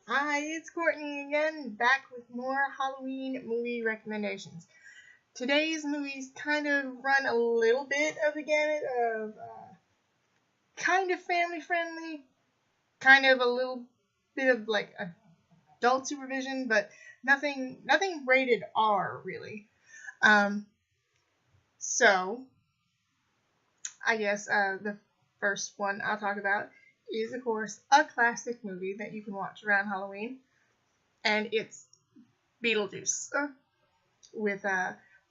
Hi, it's Courtney again, back with more Halloween movie recommendations. Today's movies kind of run a little bit of the gamut of kind of family friendly, kind of a little bit of like adult supervision, but nothing rated R really. Um, so I guess the first one I'll talk about is of course a classic movie that you can watch around Halloween, and it's Beetlejuice. With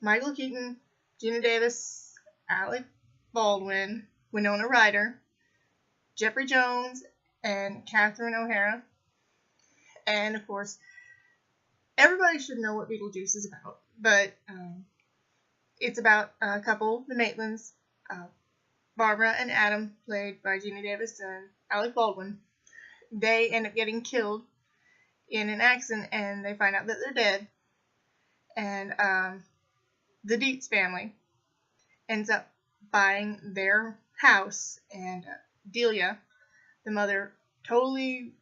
Michael Keaton, Gina Davis, Alec Baldwin, Winona Ryder, Jeffrey Jones, and Catherine O'Hara. And of course, everybody should know what Beetlejuice is about, but it's about a couple, the Maitlands, uh, Barbara and Adam, played by Gina Davis and Alec Baldwin. They end up getting killed in an accident, and they find out that they're dead. And the Dietz family ends up buying their house, and Delia, the mother, totally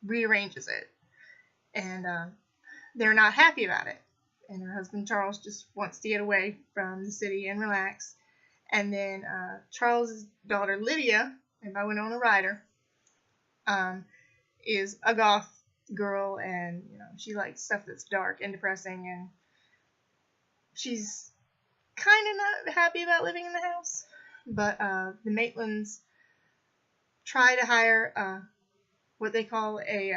rearranges it, and they're not happy about it. And her husband Charles just wants to get away from the city and relax. And then Charles's daughter Lydia, and by Winona Ryder, is a goth girl, and she likes stuff that's dark and depressing, and she's kind of not happy about living in the house. But the Maitlands try to hire what they call a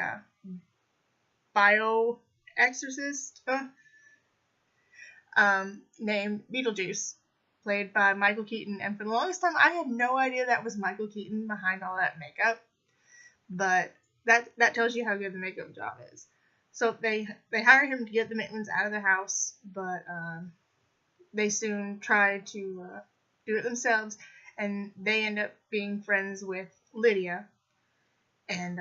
bio exorcist named Beetlejuice, played by Michael Keaton. And for the longest time, I had no idea that was Michael Keaton behind all that makeup. But that tells you how good the makeup job is. So they hire him to get the Maitlands out of the house, but they soon try to do it themselves, and they end up being friends with Lydia, and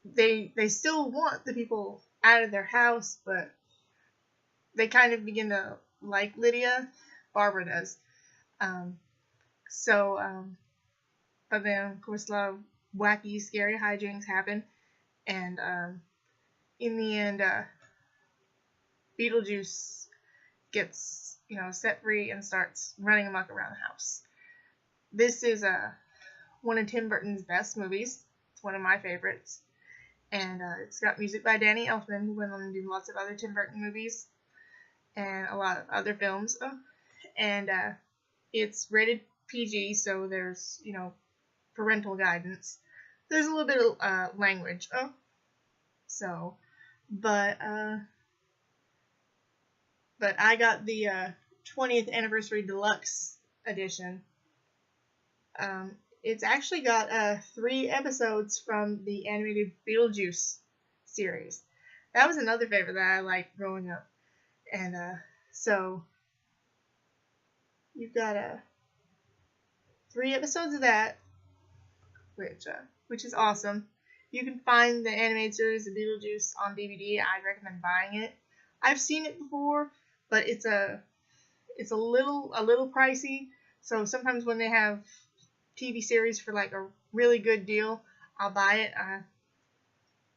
they still want the people out of their house, but they kind of begin to like Lydia. Barbara does. But then of course a lot of wacky, scary hijinks happen, and in the end, Beetlejuice gets set free and starts running amok around the house. This is one of Tim Burton's best movies. It's one of my favorites, and it's got music by Danny Elfman, who went on to do lots of other Tim Burton movies and a lot of other films. And it's rated PG, so there's parental guidance. There's a little bit of language. But I got the 20th anniversary deluxe edition. It's actually got 3 episodes from the animated Beetlejuice series. That was another favorite that I liked growing up. And so you've got 3 episodes of that, which is awesome. You can find the animated series of Beetlejuice on DVD. I'd recommend buying it. I've seen it before, but it's a little pricey. So sometimes when they have TV series for like a really good deal, I'll buy it.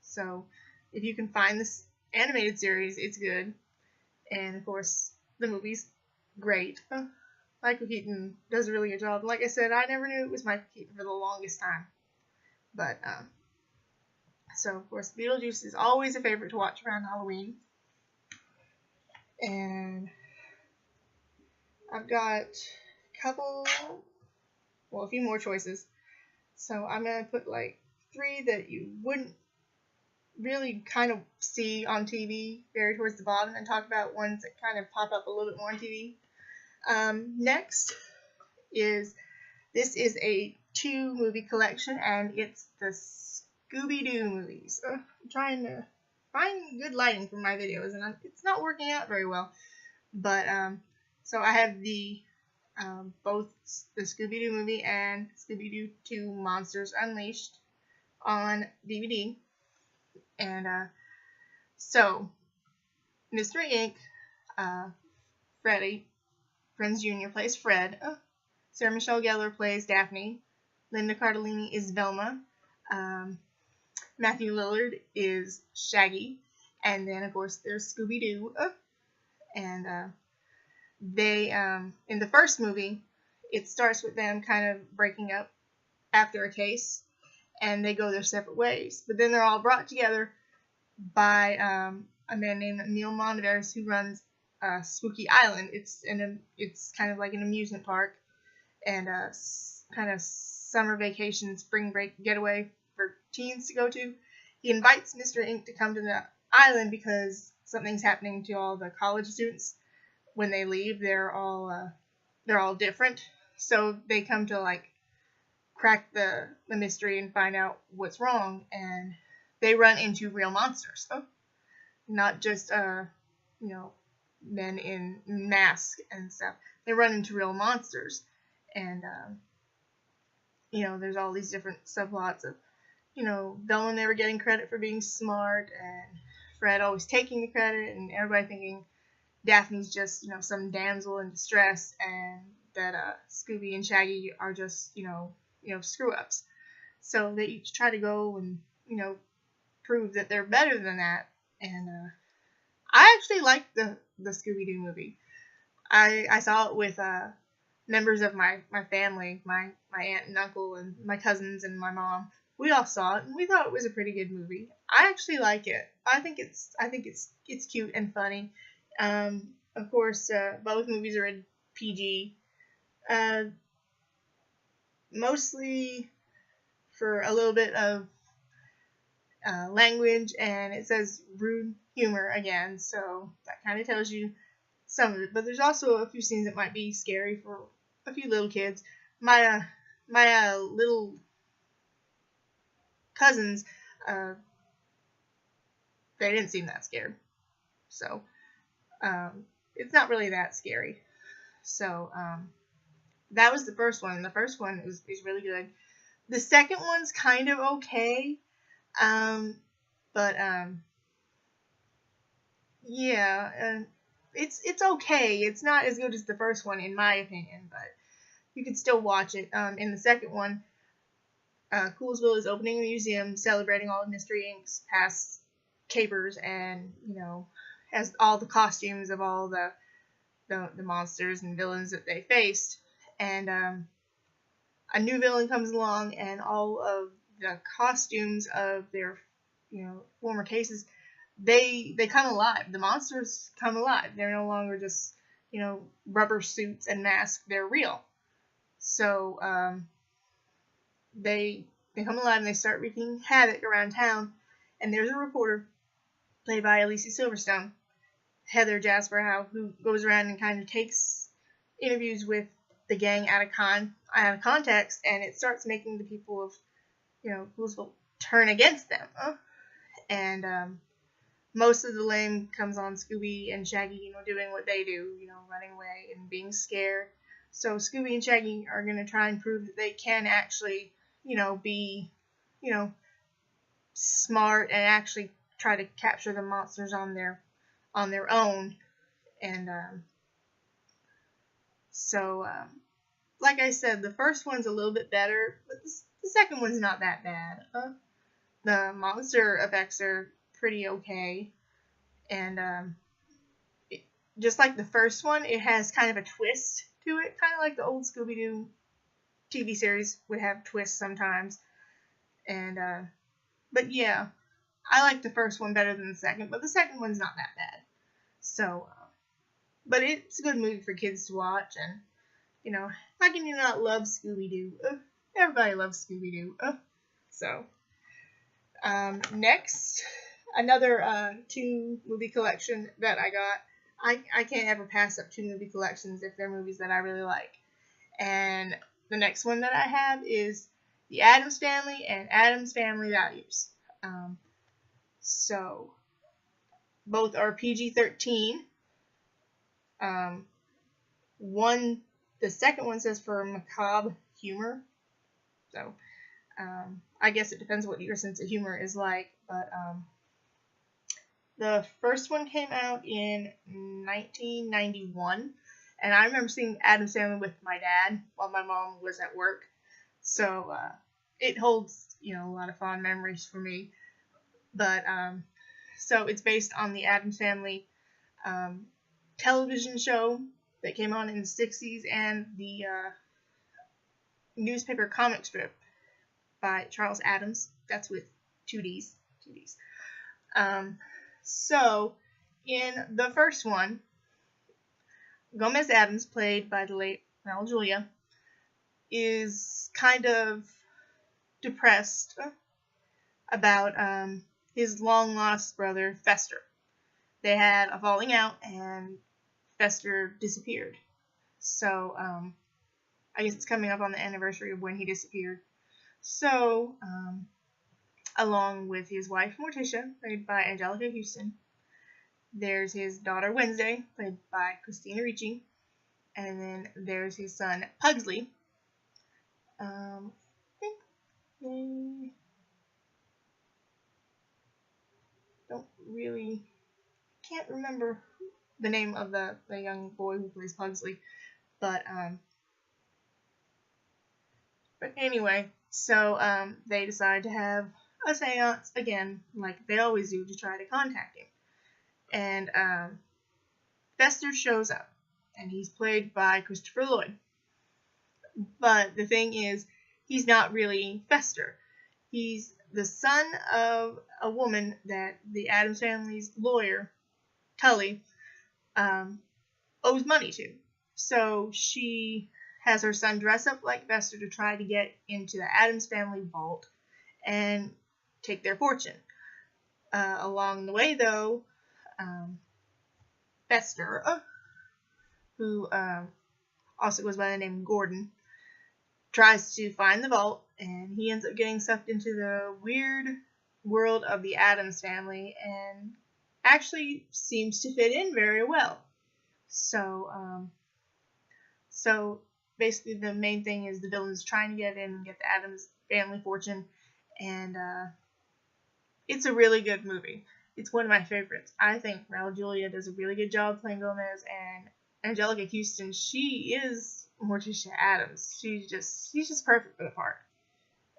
So if you can find this animated series, it's good. And of course, the movie's great. Michael Keaton does a really good job. Like I said, I never knew it was Michael Keaton for the longest time. But so of course, Beetlejuice is always a favorite to watch around Halloween. And I've got a few more choices. So I'm going to put like 3 that you wouldn't really kind of see on TV, very towards the bottom, and talk about ones that kind of pop up a little bit more on TV. Next this is a 2 movie collection, and it's the Scooby-Doo movies. I'm trying to find good lighting for my videos, and it's not working out very well. But so I have both the Scooby-Doo movie and Scooby-Doo 2 Monsters Unleashed on DVD. And so Mr. Ink, Freddie Prinze Jr. plays Fred. Sarah Michelle Gellar plays Daphne. Linda Cardellini is Velma. Matthew Lillard is Shaggy, and then of course there's Scooby-Doo, and they in the first movie, it starts with them kind of breaking up after a case, and they go their separate ways. But then they're all brought together by a man named Neil Monivers, who runs Spooky Island. It's kind of like an amusement park and a kind of summer vacation, spring break getaway for teens to go to. He invites Mr. Ink to come to the island because something's happening to all the college students. When they leave, they're all different, so they come to like crack the mystery and find out what's wrong, and they run into real monsters, not just men in masks and stuff. They run into real monsters, and there's all these different subplots of Bella never getting credit for being smart, and Fred always taking the credit, and everybody thinking Daphne's just some damsel in distress, and that Scooby and Shaggy are just screw ups. So they each try to go and prove that they're better than that. And I actually liked the Scooby-Doo movie. I saw it with members of my family, my aunt and uncle and my cousins and my mom. We all saw it and we thought it was a pretty good movie. I actually like it. I think it's cute and funny. Of course, both movies are rated PG. Mostly for a little bit of language, and it says rude humor again, so that kind of tells you some of it. But there's also a few scenes that might be scary for a few little kids. My little cousins, they didn't seem that scared, so it's not really that scary. So that was the first one. The first one is really good. The second one's kind of okay. It's okay. It's not as good as the first one, in my opinion, but you can still watch it. In the second one, Coolsville is opening a museum celebrating all of Mystery Inc.'s past capers, and has all the costumes of all the monsters and villains that they faced. And a new villain comes along, and all of the costumes of their former cases, they come alive. The monsters come alive. They're no longer just rubber suits and masks. They're real. So they come alive and they start wreaking havoc around town. And there's a reporter played by Alicia Silverstone, Heather Jasper Howe, who goes around and kind of takes interviews with the gang out of context, and it starts making the people of Coolsville turn against them. And most of the blame comes on Scooby and Shaggy, doing what they do, running away and being scared. So Scooby and Shaggy are going to try and prove that they can actually, be, smart and actually try to capture the monsters on their own. And like I said, the first one's a little bit better, but the second one's not that bad. The monster effects are pretty okay, and just like the first one, it has kind of a twist to it, kind of like the old Scooby-Doo TV series would have twists sometimes. And but yeah, I like the first one better than the second, but the second one's not that bad. So, but it's a good movie for kids to watch, and how can you not love Scooby-Doo? Everybody loves Scooby-Doo. So, next, another 2 movie collection that I got. I can't ever pass up 2 movie collections if they're movies that I really like. And the next one that I have is The Addams Family and Addams Family Values. So, both are PG-13. The second one says for macabre humor. So, I guess it depends what your sense of humor is like. But the first one came out in 1991. And I remember seeing Addams Family with my dad while my mom was at work. So, it holds, a lot of fond memories for me. But so it's based on the Addams Family um, television show that came on in the 60s and the newspaper comic strip by Charles Addams. That's with two D's. Two D's. So in the first one, Gomez Addams, played by the late Raul Julia, is kind of depressed about his long lost brother Fester. They had a falling out and Fester disappeared. So I guess it's coming up on the anniversary of when he disappeared. So along with his wife Morticia, played by Angelica Houston, there's his daughter Wednesday, played by Christina Ricci, and then there's his son Pugsley. I think they can't remember the name of the young boy who plays Pugsley, but anyway, so they decide to have a seance again, like they always do, to try to contact him. And Fester shows up, and he's played by Christopher Lloyd. But the thing is, he's not really Fester. He's the son of a woman that the Addams family's lawyer, Tully, owes money to. So she has her son dress up like Fester to try to get into the Addams family vault and take their fortune. Along the way, though, Fester, who also goes by the name Gordon, tries to find the vault, and he ends up getting sucked into the weird world of the Addams family and actually seems to fit in very well. So basically the main thing is the villain's trying to get in and get the Addams family fortune, and it's a really good movie. It's one of my favorites. I think Raul Julia does a really good job playing Gomez, and Angelica Houston, she is Morticia Addams. She's just perfect for the part.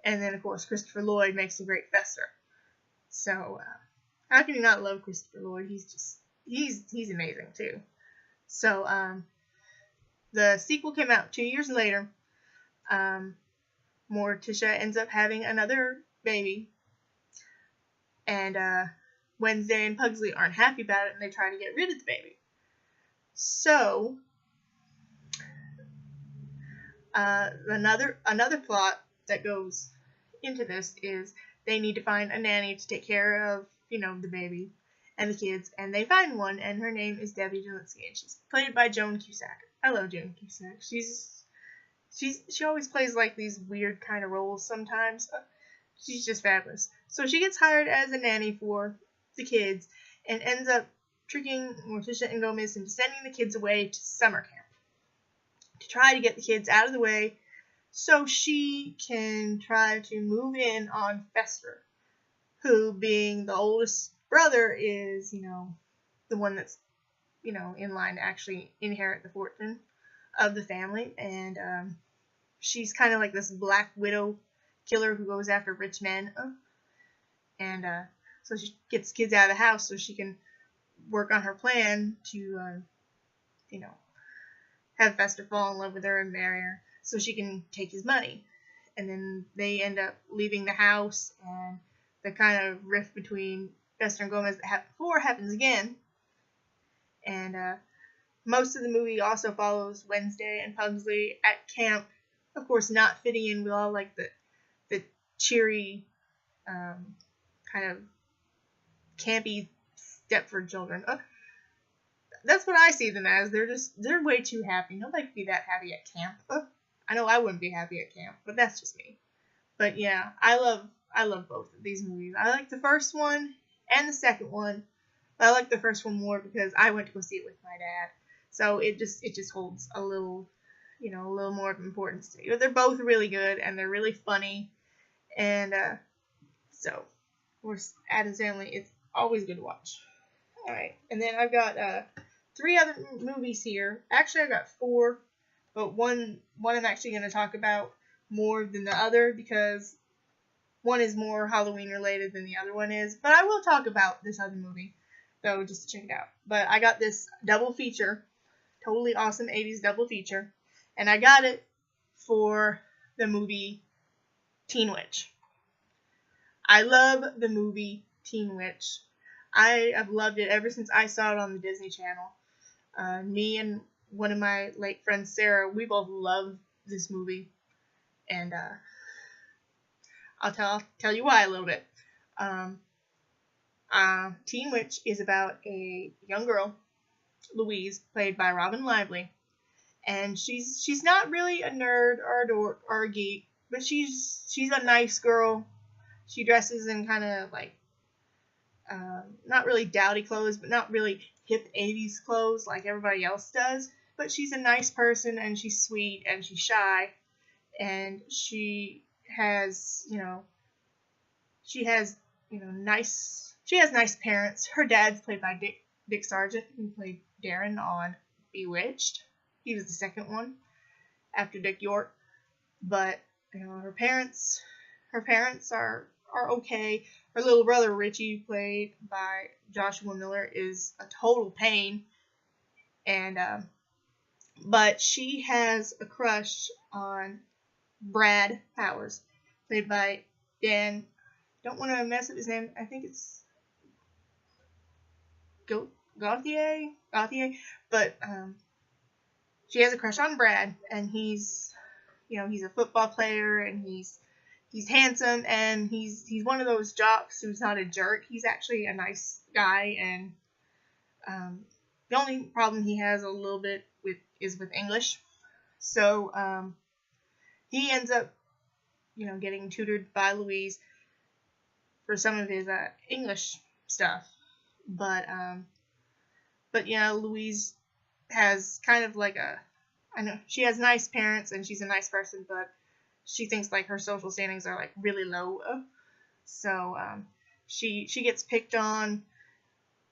And then, of course, Christopher Lloyd makes a great Fester. So, how can you not love Christopher Lloyd? He's amazing, too. So, the sequel came out 2 years later. Morticia ends up having another baby. And, Wednesday and Pugsley aren't happy about it, and they try to get rid of the baby. So, another plot that goes into this is they need to find a nanny to take care of, the baby and the kids, and they find one, and her name is Debbie Jelinski, and she's played by Joan Cusack. I love Joan Cusack. She always plays like these weird kind of roles sometimes. She's just fabulous. So she gets hired as a nanny for the kids and ends up tricking Morticia and Gomez into sending the kids away to summer camp to try to get the kids out of the way so she can try to move in on Fester, who, being the oldest brother, is, the one that's, in line to actually inherit the fortune of the family. And she's kind of like this black widow killer who goes after rich men. And so she gets kids out of the house so she can work on her plan to, have Fester fall in love with her and marry her so she can take his money. And then they end up leaving the house, and the kind of rift between Fester and Gomez that happened before happens again. And most of the movie also follows Wednesday and Pugsley at camp, of course not fitting in with all like the cheery kind of campy Stepford children. That's what I see them as. They're way too happy. Nobody could be that happy at camp. I know I wouldn't be happy at camp, but that's just me. But yeah, I love both of these movies. I like the first one and the second one. But I like the first one more because I went to go see it with my dad. So it just holds a little more of importance to me. But they're both really good and they're really funny. And so, of course, Addams Family, it's always good to watch. Alright, and then I've got 3 other movies here. Actually, I've got 4, but one I'm actually going to talk about more than the other because one is more Halloween related than the other one is. But I will talk about this other movie, though, just to check it out. But I got this double feature, totally awesome 80s double feature, and I got it for the movie Teen Witch. I love the movie Teen Witch. I have loved it ever since I saw it on the Disney Channel. Me and one of my late friends, Sarah, we both love this movie, and I'll tell you why a little bit. Teen Witch is about a young girl, Louise, played by Robin Lively, and she's not really a nerd or a dork or a geek, but she's a nice girl. She dresses in kind of like not really dowdy clothes, but not really hip 80s clothes like everybody else does. But she's a nice person, and she's sweet, and she's shy, and she has nice parents. Her dad's played by Dick Sargent, who played Darren on Bewitched. He was the second one after Dick York. But her parents are okay. Her little brother Richie, played by Joshua Miller, is a total pain, and but she has a crush on Brad Powers, played by Dan. Don't want to mess up his name. I think it's Gauthier, but she has a crush on Brad, and he's a football player, and he's handsome, and he's one of those jocks who's not a jerk. He's actually a nice guy, and the only problem he has a little bit is with English. So he ends up getting tutored by Louise for some of his English stuff. But Louise has kind of like I know she has nice parents and she's a nice person, but she thinks like her social standings are like really low. So she gets picked on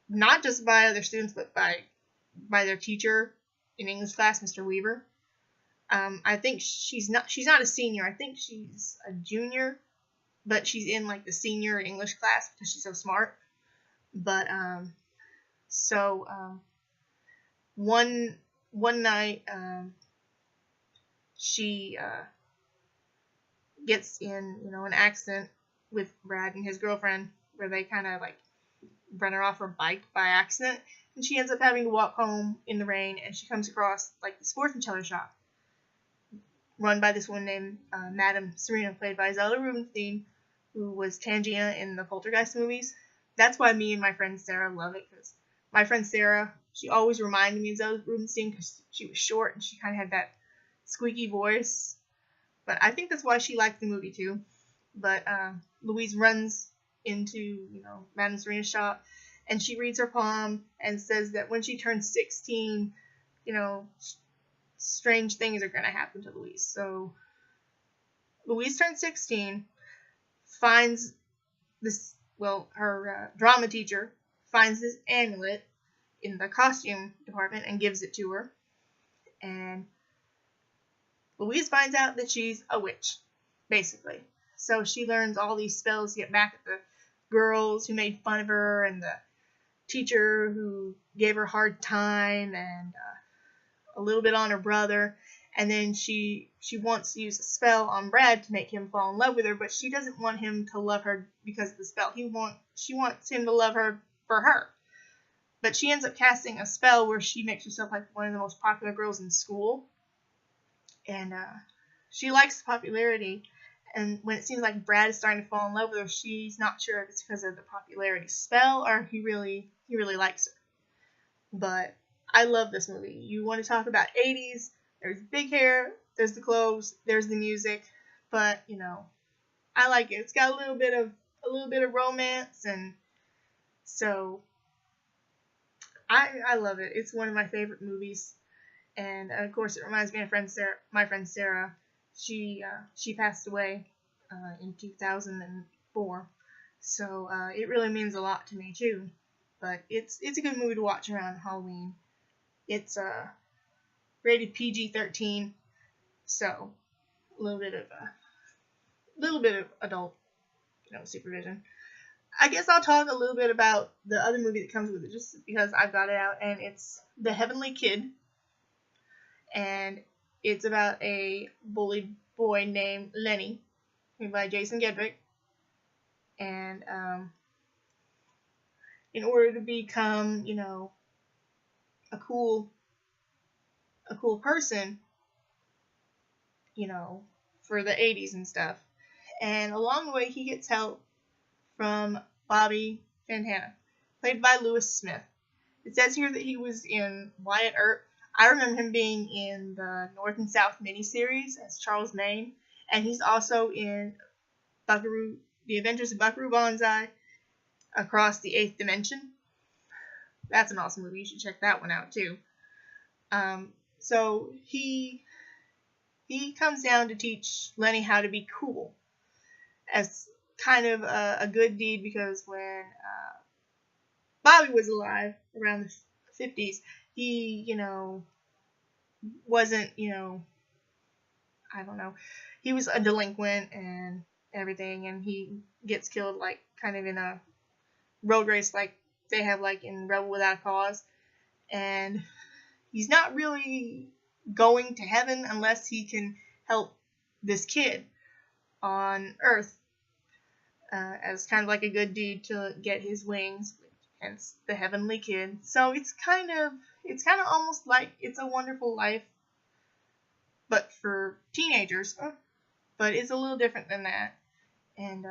not just by other students, but by their teacher in English class, Mr. Weaver. I think she's not a senior. I think she's a junior, but she's in like the senior English class because she's so smart. But one night she gets in an accident with Brad and his girlfriend, where they kind of like run her off her bike by accident, and she ends up having to walk home in the rain, and she comes across like the sports and chiller shop run by this woman named Madame Serena, played by Zelda Rubinstein, who was Tangina in the Poltergeist movies. That's why me and my friend Sarah love it, because my friend Sarah, she always reminded me of Zelda Rubinstein because she was short and she kind of had that squeaky voice. But I think that's why she liked the movie too. But Louise runs into Madame Serena's shop, and she reads her palm and says that when she turns 16, strange things are going to happen to Louise. So Louise turns 16, finds this, her drama teacher finds this amulet in the costume department and gives it to her. And Louise finds out that she's a witch, basically. So she learns all these spells to get back at the girls who made fun of her, and the teacher who gave her a hard time, and a little bit on her brother. And then she wants to use a spell on Brad to make him fall in love with her, but she doesn't want him to love her because of the spell. She wants him to love her for her. But she ends up casting a spell where she makes herself like one of the most popular girls in school. And she likes the popularity. And when it seems like Brad is starting to fall in love with her, she's not sure if it's because of the popularity spell or he really likes her. But I love this movie. You want to talk about 80s? There's big hair, there's the clothes, there's the music, but I like it. It's got a little bit of romance, and so I love it. It's one of my favorite movies, and of course it reminds me of my friend Sarah. She passed away in 2004, so it really means a lot to me too. But it's a good movie to watch around Halloween. It's rated PG-13, so a little bit of adult supervision. I guess I'll talk a little bit about the other movie that comes with it, just because I've got it out, and it's The Heavenly Kid, and it's about a bullied boy named Lenny, played by Jason Gedrick, and in order to become, a cool person, for the 80s and stuff. And along the way, he gets help from Bobby Fantana, played by Lewis Smith. It says here that he was in Wyatt Earp. I remember him being in the North and South miniseries as Charles Maine, and he's also in The Adventures of Buckaroo Banzai, Across the Eighth Dimension. That's an awesome movie. You should check that one out too. So he comes down to teach Lenny how to be cool, as kind of a good deed, because when Bobby was alive around the 50s, he, wasn't, I don't know, he was a delinquent and everything, and he gets killed, like, kind of in a road race like they have, like, in Rebel Without a Cause, and he's not really going to heaven unless he can help this kid on Earth, as kind of like a good deed to get his wings, hence the Heavenly Kid. So it's kind of almost like It's a Wonderful Life, but for teenagers, but it's a little different than that, and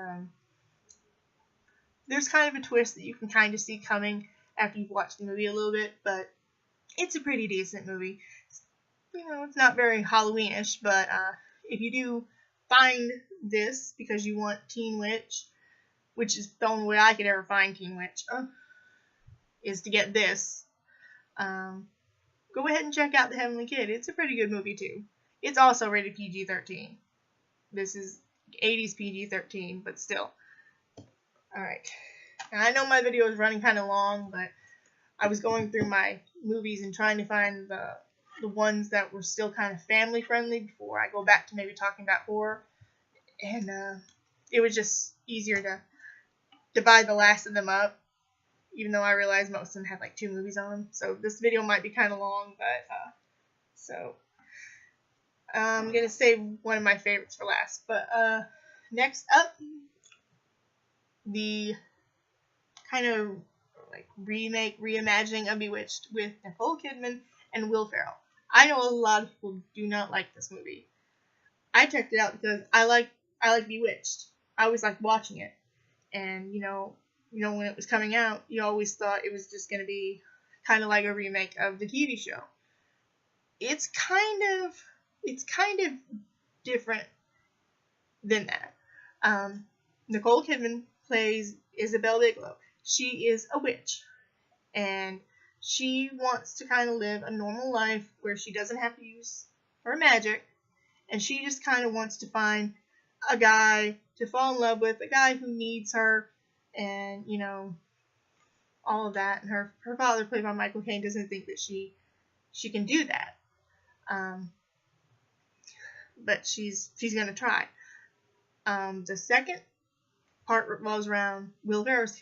there's kind of a twist that you can kind of see coming after you've watched the movie a little bit, but it's a pretty decent movie. It's not very Halloweenish, but if you do find this because you want Teen Witch, which is the only way I could ever find Teen Witch, is to get this, go ahead and check out The Heavenly Kid. It's a pretty good movie too. It's also rated PG-13. This is 80s PG-13, but still. Alright. I know my video is running kind of long, but I was going through my movies and trying to find the ones that were still kind of family friendly before I go back to maybe talking about horror. And it was just easier to divide the last of them up, even though I realized most of them had like 2 movies on them. So this video might be kind of long, but so I'm going to save one of my favorites for last. But next up, the kind of like reimagining of Bewitched with Nicole Kidman and Will Ferrell. I know a lot of people do not like this movie. I checked it out because I like Bewitched. I always liked watching it, and when it was coming out, you always thought it was just going to be kind of like a remake of the TV show. It's kind of different than that. Nicole Kidman plays Isabel Bigelow. She is a witch, and she wants to kind of live a normal life where she doesn't have to use her magic, and she just kind of wants to find a guy to fall in love with, a guy who needs her, and all of that. And her father, played by Michael Caine, doesn't think that she can do that, but she's gonna try. The second part revolves around Will Ferrell's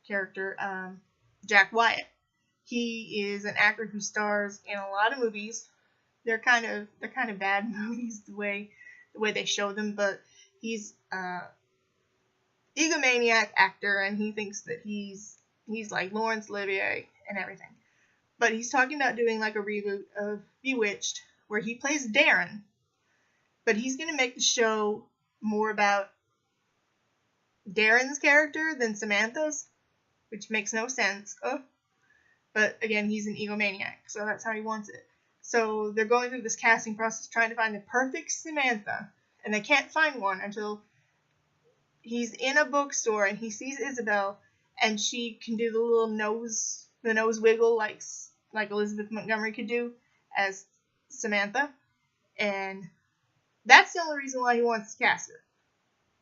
character, Jack Wyatt. He is an actor who stars in a lot of movies. They're kind of bad movies the way they show them, but he's egomaniac actor, and he thinks that he's like Laurence Olivier and everything. But he's talking about doing like a reboot of Bewitched where he plays Darren, but he's gonna make the show more about Darren's character than Samantha's, which makes no sense. But again, he's an egomaniac, so that's how he wants it. So they're going through this casting process trying to find the perfect Samantha, and they can't find one until he's in a bookstore and he sees Isabel, and she can do the nose wiggle like Elizabeth Montgomery could do as Samantha, and that's the only reason why he wants to cast her.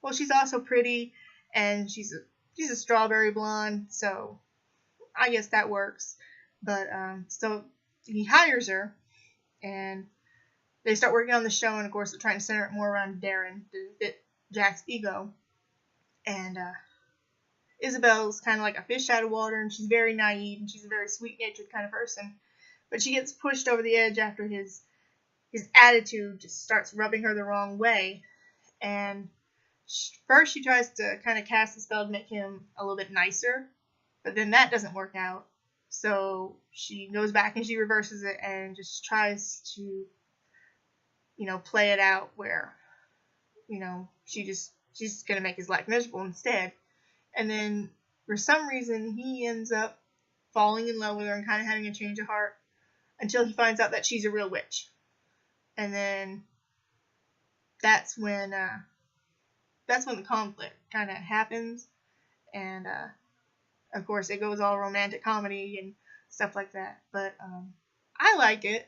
Well, she's also pretty, and she's a strawberry blonde, so I guess that works. But so he hires her, and they start working on the show, and of course they're trying to center it more around Darren to fit Jack's ego. And Isabel's kind of like a fish out of water, and she's very naive, and she's a very sweet-natured kind of person. But she gets pushed over the edge after his attitude just starts rubbing her the wrong way. And first she tries to kind of cast a spell to make him a little bit nicer, but then that doesn't work out. So she goes back and she reverses it and just tries to, play it out where, she's going to make his life miserable instead. And then for some reason he ends up falling in love with her and kind of having a change of heart until he finds out that she's a real witch. And then that's when the conflict kind of happens, and of course it goes all romantic comedy and stuff like that. But I like it.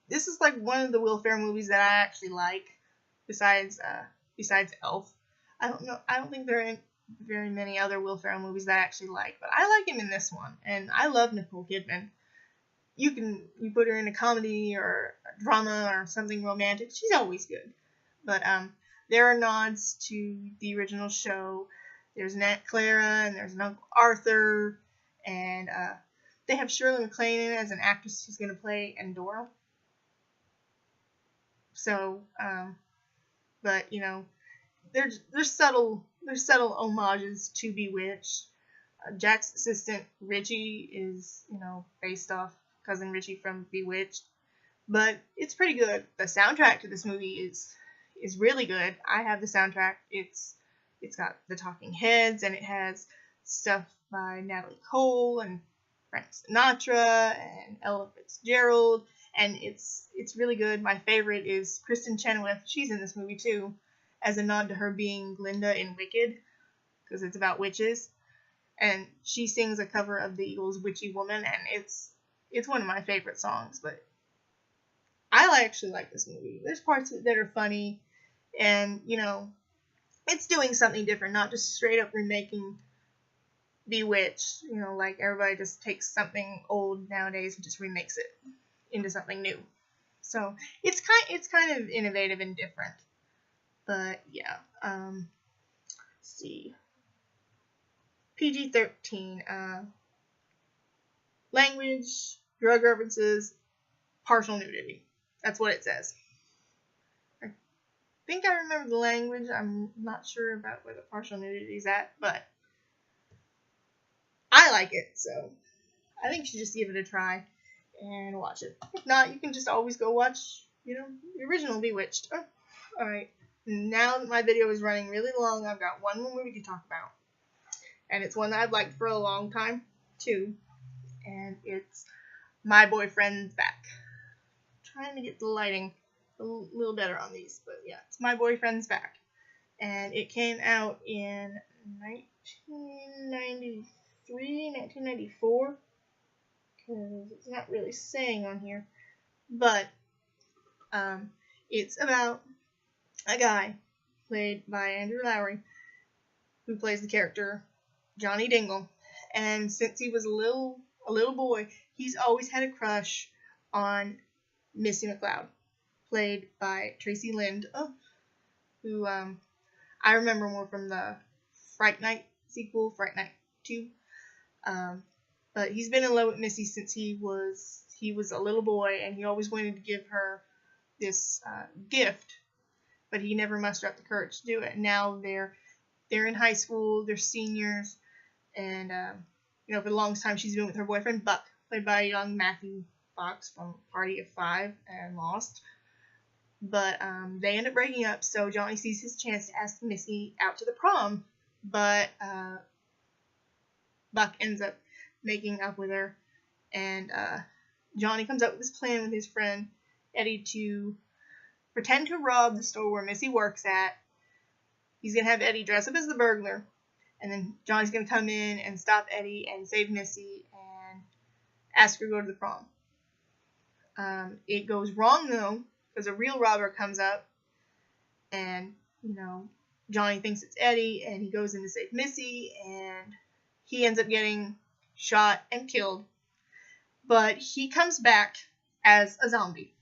This is like one of the Will Ferrell movies that I actually like, besides Elf. I don't think there are very many other Will Ferrell movies that I actually like, but I like him in this one, and I love Nicole Kidman. You put her in a comedy or a drama or something romantic, she's always good. But there are nods to the original show. There's an Aunt Clara, and there's an Uncle Arthur, and they have Shirley MacLaine in it as an actress who's going to play Endora. So, but there's subtle homages to Bewitched. Jack's assistant Richie is based off Cousin Richie from Bewitched, but it's pretty good. The soundtrack to this movie is really good. I have the soundtrack. It's got the Talking Heads, and it has stuff by Natalie Cole and Frank Sinatra and Ella Fitzgerald, and it's really good. My favorite is Kristen Chenoweth. She's in this movie too, as a nod to her being Glinda in Wicked, because it's about witches, and she sings a cover of the Eagles' "Witchy Woman," and it's one of my favorite songs. But I actually like this movie. There's parts of it that are funny, and it's doing something different, not just straight up remaking Bewitched. Like everybody just takes something old nowadays and just remakes it into something new. So it's kind of innovative and different. But yeah, let's see. PG-13. Language, drug references, partial nudity. That's what it says. I think I remember the language. I'm not sure about where the partial nudity is at, but I like it, so I think you should just give it a try and watch it. If not, you can just always go watch, the original Bewitched. Oh, alright. Now that my video is running really long, I've got one more movie to talk about. And it's one that I've liked for a long time, too. And it's My Boyfriend's Back. I'm trying to get the lighting a little better on these, but yeah, it's My Boyfriend's Back. And it came out in 1993, 1994. Because it's not really saying on here. But it's about a guy played by Andrew Lowry, who plays the character Johnny Dingle, and since he was a little boy, he's always had a crush on Missy McLeod, played by Tracy Lind, who I remember more from the Fright Night sequel, Fright Night 2. But he's been in love with Missy since he was a little boy, and he always wanted to give her this gift, but he never mustered up the courage to do it. Now they're in high school, they're seniors, and for the longest time she's been with her boyfriend Buck, played by young Matthew Fox from Party of Five and Lost. But they end up breaking up, so Johnny sees his chance to ask Missy out to the prom, but Buck ends up making up with her, and Johnny comes up with this plan with his friend Eddie to pretend to rob the store where Missy works at. He's going to have Eddie dress up as the burglar, and then Johnny's going to come in and stop Eddie and save Missy and ask her to go to the prom. It goes wrong, though, because a real robber comes up, and, Johnny thinks it's Eddie, and he goes in to save Missy, and he ends up getting shot and killed. But he comes back as a zombie.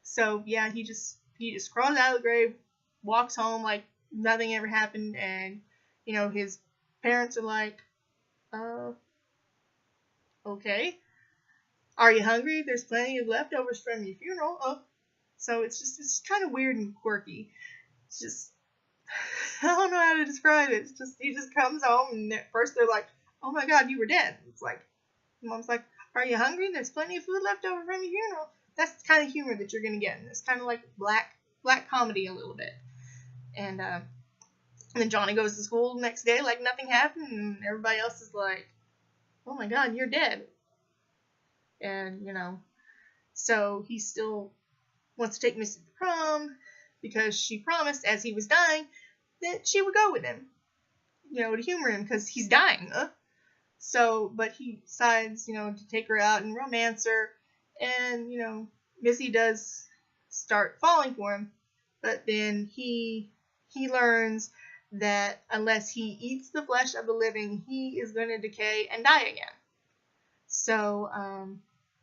So, yeah, he just crawls out of the grave, walks home like nothing ever happened, and his parents are like, okay, are you hungry? There's plenty of leftovers from your funeral. Oh, so it's kind of weird and quirky. It's just I don't know how to describe it. It's just he just comes home, and at first they're like, oh my God, you were dead. It's like mom's like, are you hungry? There's plenty of food left over from your funeral. That's the kind of humor that you're gonna get. And it's kind of like black comedy a little bit. And then Johnny goes to school the next day like nothing happened, and everybody else is like, oh my God, you're dead. And so he still wants to take Missy to prom because she promised as he was dying that she would go with him, to humor him because he's dying. So, but he decides, to take her out and romance her, and, Missy does start falling for him, but then he learns that unless he eats the flesh of the living, he is going to decay and die again. So,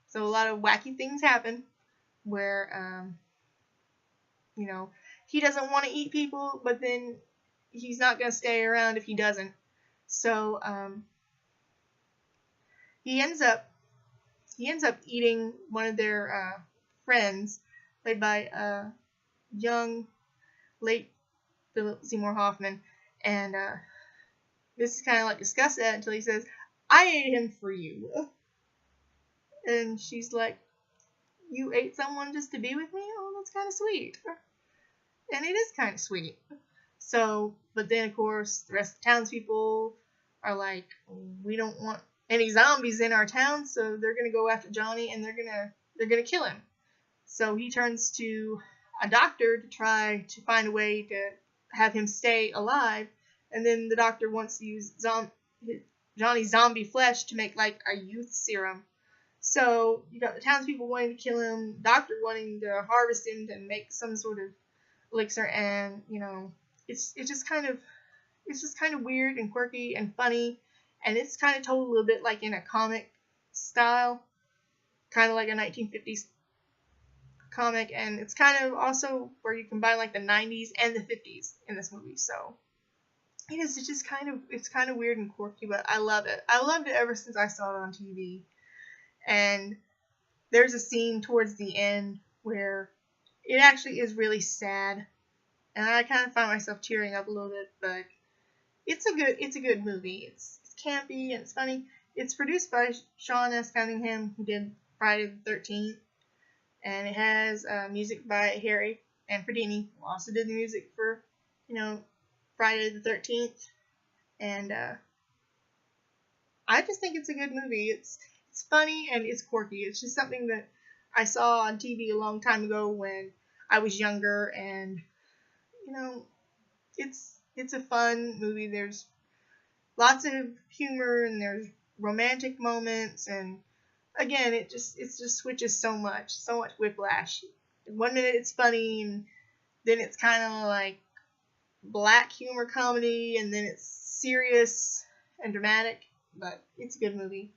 so a lot of wacky things happen where, he doesn't want to eat people, but then he's not going to stay around if he doesn't. So, he ends up eating one of their friends, played by young, late Philip Seymour Hoffman, and this is kind of like discuss that until he says, I ate him for you. And she's like, you ate someone just to be with me? Oh, that's kind of sweet. And it is kind of sweet. So, but then of course, the rest of the townspeople are like, we don't want any zombies in our town, so they're gonna go after Johnny and they're gonna kill him. So he turns to a doctor to try to find a way to have him stay alive, and then the doctor wants to use Johnny's zombie flesh to make like a youth serum. So you got the townspeople wanting to kill him, doctor wanting to harvest him to make some sort of elixir, and it's just kind of weird and quirky and funny, and it's kind of told a little bit like in a comic style, kind of like a 1950s comic, and it's kind of also where you combine like the 90s and the 50s in this movie. So it's just kind of weird and quirky, but I love it. I loved it ever since I saw it on TV. And there's a scene towards the end where it actually is really sad, and I kind of find myself tearing up a little bit, but it's a good movie. It's campy and it's funny. It's produced by Sean S. Cunningham, who did Friday the 13th, and it has music by Harry Anfredini, who also did the music for Friday the 13th, and I just think it's a good movie. It's funny and it's quirky. It's just something that I saw on TV a long time ago when I was younger, and it's a fun movie. There's lots of humor and there's romantic moments, and again, it just switches so much whiplash. 1 minute it's funny, and then it's kind of like black humor comedy, and then it's serious and dramatic, but it's a good movie.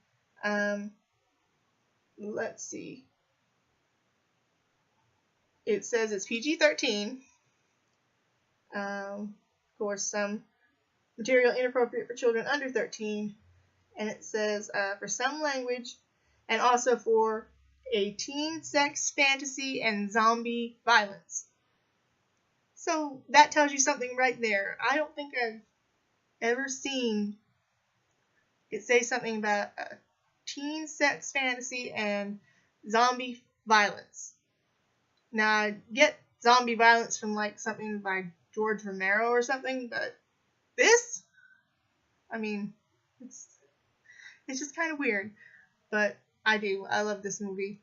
Let's see. It says it's PG-13. Of course, some material inappropriate for children under 13. And it says for some language, and also for a teen sex fantasy and zombie violence. So that tells you something right there. I don't think I've ever seen it say something about a teen sex fantasy and zombie violence. Now, I get zombie violence from like something by George Romero or something, but this, I mean, it's just kind of weird, but I love this movie.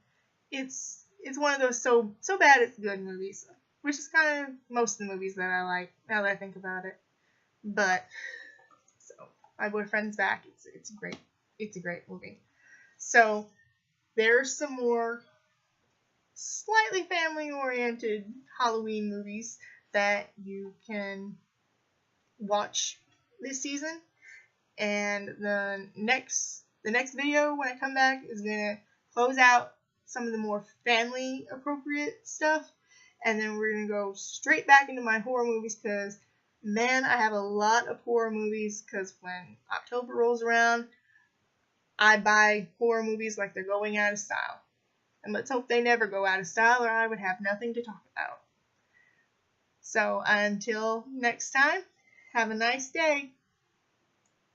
It's one of those so bad it's good movies, which is kind of most of the movies that I like now that I think about it. But so My Boyfriend's Back. It's a great movie. So there's some more slightly family-oriented Halloween movies that you can watch this season. And the next video when I come back is gonna close out some of the more family-appropriate stuff, and then we're gonna go straight back into my horror movies because Man, I have a lot of horror movies because when October rolls around, I buy horror movies like they're going out of style. And let's hope they never go out of style or I would have nothing to talk about. So until next time, have a nice day.